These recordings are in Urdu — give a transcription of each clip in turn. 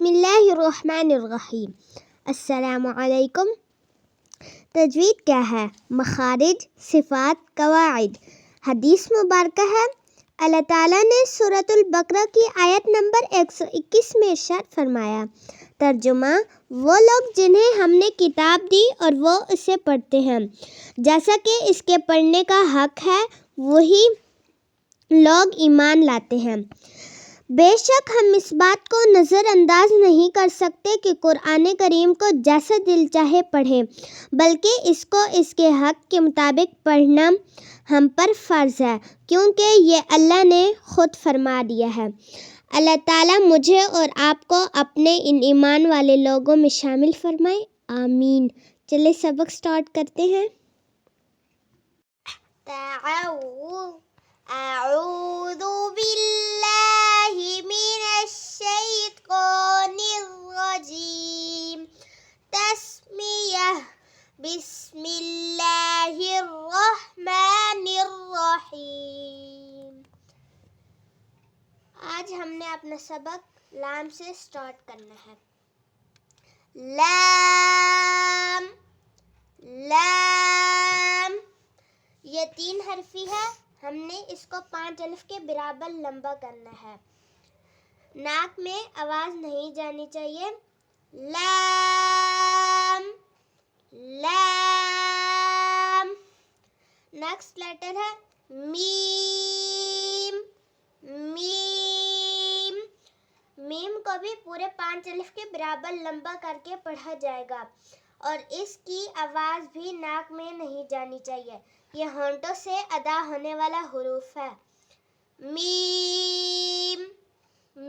بسم اللہ الرحمن الرحیم۔ السلام علیکم۔ تجوید کیا ہے؟ مخارج، صفات، قواعد۔ حدیث مبارکہ ہے، اللہ تعالیٰ نے سورۃ البقرہ کی آیت نمبر 121 میں ارشاد فرمایا، ترجمہ: وہ لوگ جنہیں ہم نے کتاب دی اور وہ اسے پڑھتے ہیں جیسا کہ اس کے پڑھنے کا حق ہے، وہی لوگ ایمان لاتے ہیں۔ بے شک ہم اس بات کو نظر انداز نہیں کر سکتے کہ قرآن کریم کو جیسا دل چاہے پڑھیں، بلکہ اس کو اس کے حق کے مطابق پڑھنا ہم پر فرض ہے، کیونکہ یہ اللہ نے خود فرما دیا ہے۔ اللہ تعالیٰ مجھے اور آپ کو اپنے ان ایمان والے لوگوں میں شامل فرمائے، آمین۔ چلے سبق سٹارٹ کرتے ہیں۔ اعوذ باللہ من الشیطان الرجیم۔ تسمیہ: بسم اللہ الرحمن الرحیم۔ آج ہم نے اپنا سبق لام سے سٹارٹ کرنا ہے۔ لام، لام یہ 3 حرفی ہے، ہم نے اس کو 5 الف کے برابر لمبا کرنا ہے۔ ناک میں آواز نہیں جانی چاہیے۔ لام، لام۔ نیکسٹ لیٹر ہے میم، میم۔ میم کو بھی پورے 5 الف کے برابر لمبا کر کے پڑھا جائے گا، اور اس کی آواز بھی ناک میں نہیں جانی چاہیے، یہ ہونٹوں سے ادا ہونے والا حروف ہے۔ میم،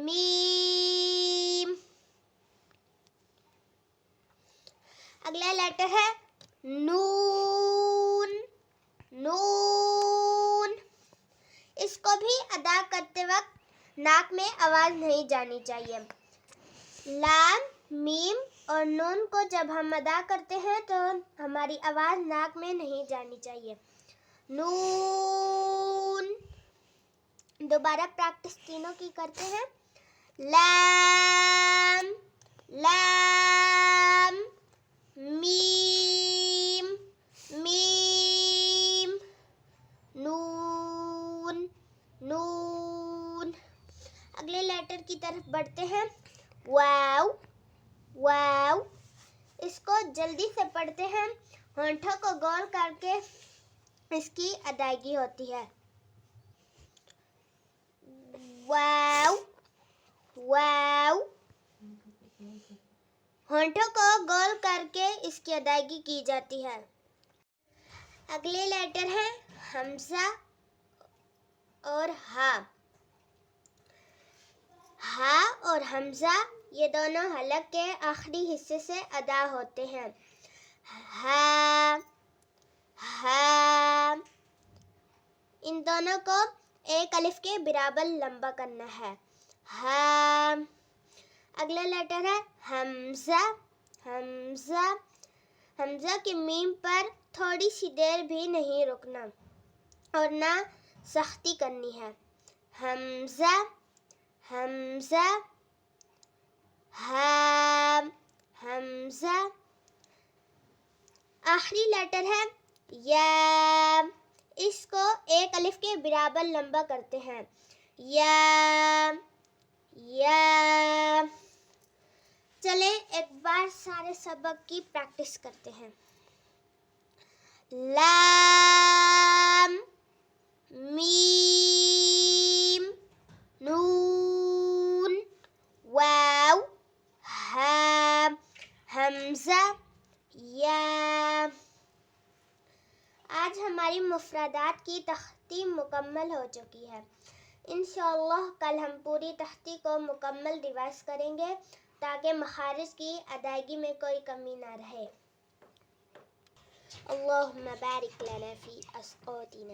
میم۔ اگلا لیٹر ہے نون، نون۔ اس کو بھی ادا کرتے وقت ناک میں آواز نہیں جانی چاہیے۔ لام، میم اور نون کو جب ہم ادا کرتے ہیں تو ہماری آواز ناک میں نہیں جانی چاہیے۔ نون۔ دوبارہ پریکٹس تینوں کی کرتے ہیں۔ لام، لام، میم، میم، نون، نون۔ اگلے لیٹر کی طرف بڑھتے ہیں۔ واو، واو۔ اس کو جلدی سے پڑھتے ہیں، ہونٹوں کو گول کر کے اس کی ادائیگی ہوتی ہے۔ واو، واو۔ ہونٹوں کو گول کر کے اس کی ادائیگی کی جاتی ہے۔ اگلے لیٹر ہے حمزہ اور ہا۔ ہا اور حمزہ یہ دونوں حلق کے آخری حصے سے ادا ہوتے ہیں۔ ہا، ہا۔ ان دونوں کو 1 الف کے برابر لمبا کرنا ہے۔ ہا۔ اگلا لیٹر ہے حمزہ، حمزہ۔ حمزہ کے میم پر تھوڑی سی دیر بھی نہیں رکنا اور نہ سختی کرنی ہے۔ حمزہ، حمزہ۔ ہا، حمزہ۔ آخری لیٹر ہے یا۔ اس کو 1 الف کے برابر لمبا کرتے ہیں۔ یا، یا۔ چلیں ایک بار سارے سبق کی پریکٹس کرتے ہیں۔ لام، میم، نون، واو، ہا، حمزہ، یا۔ آج ہماری مفردات کی تختی مکمل ہو چکی ہے۔ انشاءاللہ کل ہم پوری تختی کو مکمل ریوائز کریں گے تاکہ مخارج کی ادائیگی میں کوئی کمی نہ رہے۔ اللہم بارک لنا فی اسقاطنا۔